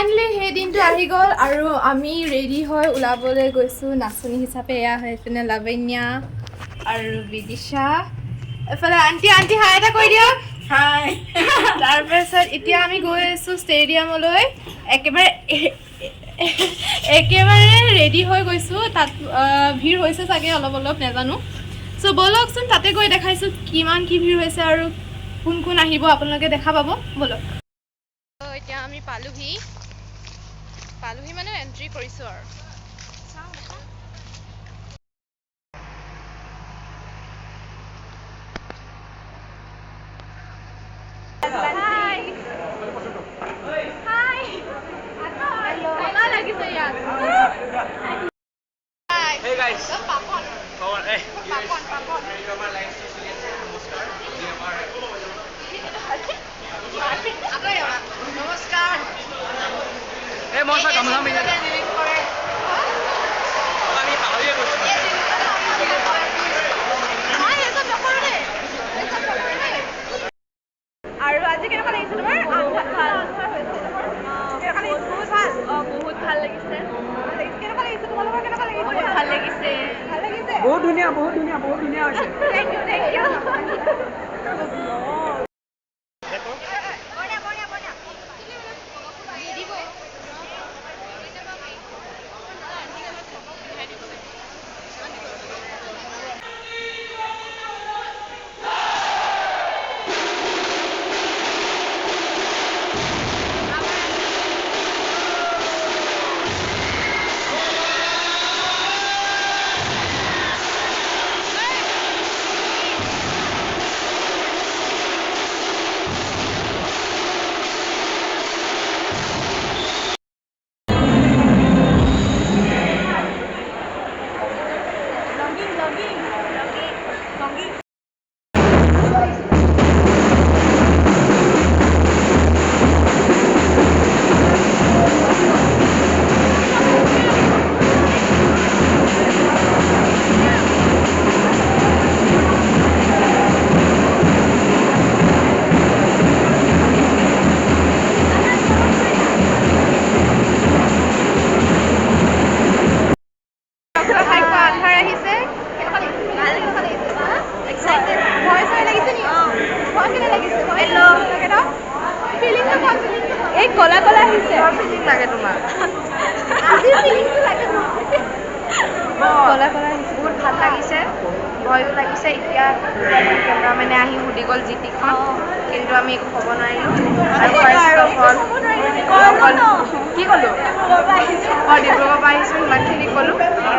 Finally সেই দিনটো আহি গ'ল আৰু আমি ৰেডি হৈ ওলাবলৈ গৈছোঁ নাচনী হিচাপে এয়া হৈ পিনে লাৱণ্যা আৰু বিদিশা এফালে আণ্টি হাই এটা কৈ দিয়ক হাই তাৰপিছত এতিয়া আমি গৈ আছোঁ ষ্টেডিয়ামলৈ একেবাৰে ৰেডি হৈ গৈছোঁ তাত ভিৰ হৈছে চাগে অলপ নাজানো চ' ব'লকচোন তাতে গৈ দেখাইছোঁ কিমান কি ভিৰ হৈছে আৰু কোন কোন আহিব আপোনালোকে দেখা পাব ব'লক এতিয়া আমি পালোহি মানে এন্ট্ৰি কৰিছোঁ আৰু Hey guys. Namaskar. Hey, Mosa, come on, me. আৰু আজি কেনেকুৱা লাগিছে তোমাৰ বহুত ভাল লাগিছে কেনেকুৱা লাগিছে তোমালোকৰ কেনেকুৱা লাগিছে ভাল লাগিছে বহুত ধুনীয়া হৈছে থেংক ইউ কলা আহিছে ফিলিং লাগে তোমাৰ আজিৰ ফিলিংটো লাগে কলা আহিছে বহুত ভাল লাগিছে ভয়ো লাগিছে এতিয়া কেমেৰামেনে আহি সুধি গ'ল জিটিখন কিন্তু আমি একো ক'ব নোৱাৰিলোঁ কি ক'লোঁ ডিব্ৰুগড়ৰ পৰা আহিছোঁ ইমানখিনি ক'লোঁ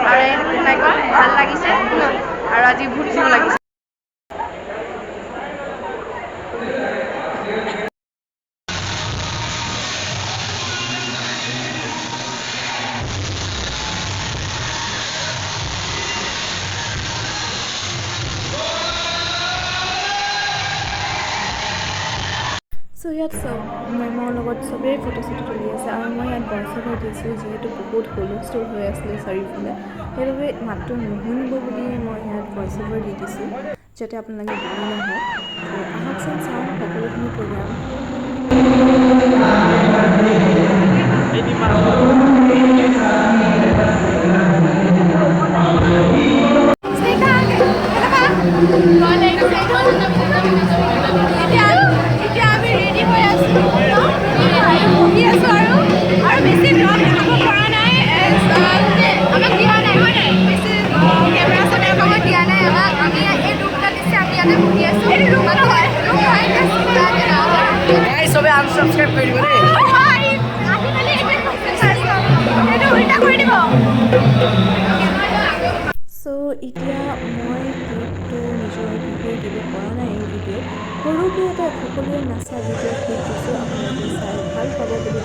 আৰু একো নাই কোৱা ভাল লাগিছে আৰু আজি বহুত ভাল লাগিছে চ' ইয়াত মেমৰ লগত চবেই ফটো তুলি আছে আৰু মই ইয়াত ভইচ অভাৰ দিছোঁ যিহেতু বহুত হুলস্থুল হৈ আছিলে চাৰিওফালে সেইবাবে মাতটো নুশুনিব বুলি মই ইয়াত ভইচ অভাৰ দি দিছোঁ যাতে আপোনালোকে বুজি নহওক আহকচোন চাওঁ সকলোখিনি প্ৰগ্ৰাম Subscribe কৰি দিব দেই চ' এতিয়া মই ক্লিপটো নিজৰ ভিডিঅ' দিব পৰা নাই এই ভিডিঅ'ত সৰুকৈ এটা সকলোৱে নাচা ভিডিঅ' ক্লিপ দিছোঁ আপোনালোকে চাই ভাল পাব বুলি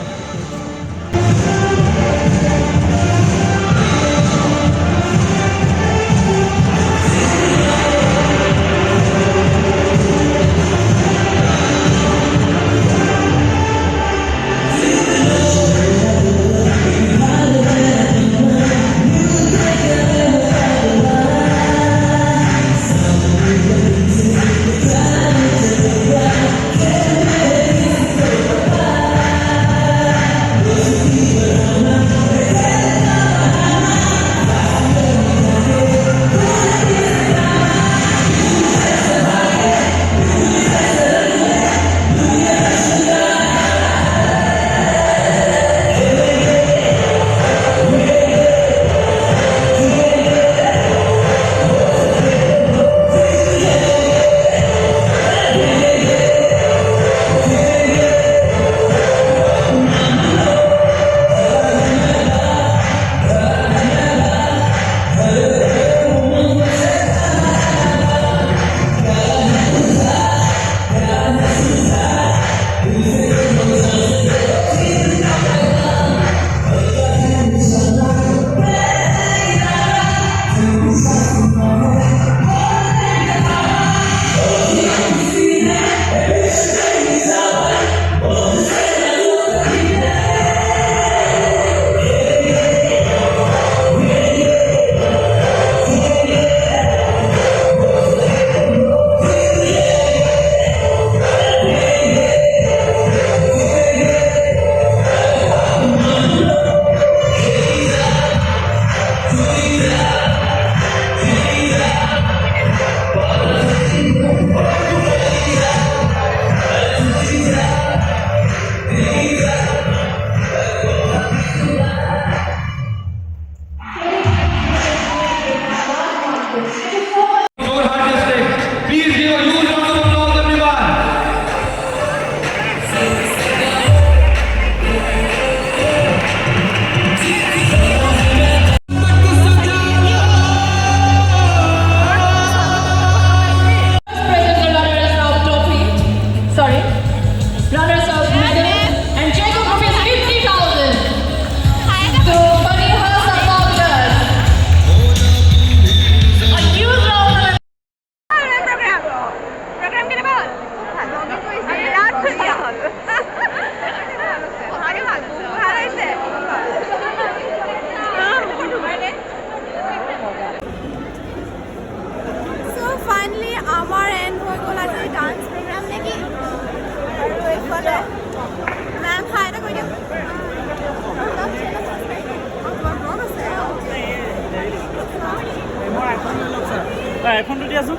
আইফোনটো দিয়াচোন।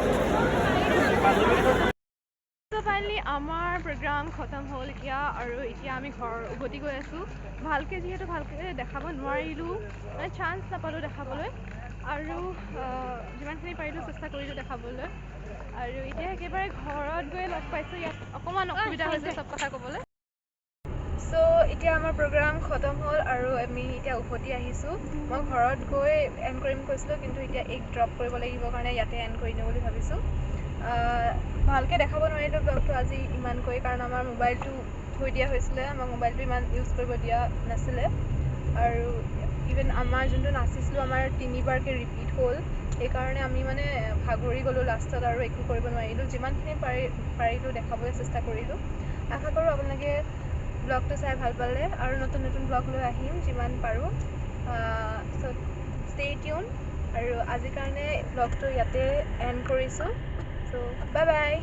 ফাইনেলি আমাৰ প্ৰগ্ৰাম খতম হ'ল এতিয়া আৰু এতিয়া আমি ঘৰ উভতি গৈ আছোঁ। ভালকৈ যিহেতু ভালকৈ দেখাব নোৱাৰিলোঁ, মানে চান্স নাপালোঁ দেখাবলৈ, আৰু যিমানখিনি পাৰিলোঁ চেষ্টা কৰিলোঁ দেখাবলৈ। আৰু এতিয়া একেবাৰে ঘৰত গৈ লগ পাইছোঁ। ইয়াত অকণমান অসুবিধা হৈছে চব কথা ক'বলৈ। চ' এতিয়া আমাৰ প্ৰগ্ৰাম খতম হ'ল আৰু আমি এতিয়া উভতি আহিছোঁ। মই ঘৰত গৈ এণ্ড কৰিম কৈছিলোঁ, কিন্তু এতিয়া এইক ড্ৰপ কৰিব লাগিব কাৰণে ইয়াতে এণ্ড কৰি দিওঁ বুলি ভাবিছোঁ। ভালকৈ দেখাব নোৱাৰিলোঁ ব্লগটো আজি ইমানকৈ, কাৰণ আমাৰ মোবাইলটো থৈ দিয়া হৈছিলে, আমাক মোবাইলটো ইমান ইউজ কৰিব দিয়া নাছিলে। আৰু ইভেন আমাৰ যোনটো নাচিছিলোঁ আমাৰ 3বাৰকৈ ৰিপিট হ'ল, সেইকাৰণে আমি মানে ভাগৰি গ'লোঁ লাষ্টত আৰু একো কৰিব নোৱাৰিলোঁ। যিমানখিনি পাৰিলোঁ দেখাবলৈ চেষ্টা কৰিলোঁ। আশা কৰোঁ আপোনালোকে ব্লগটো চাই ভাল পালে আৰু নতুন নতুন ব্লগ লৈ আহিম যিমান পাৰোঁ। চ' ষ্টে টিউন, আৰু আজিৰ কাৰণে ব্লগটো ইয়াতে এণ্ড কৰিছোঁ। চ' বাই বাই।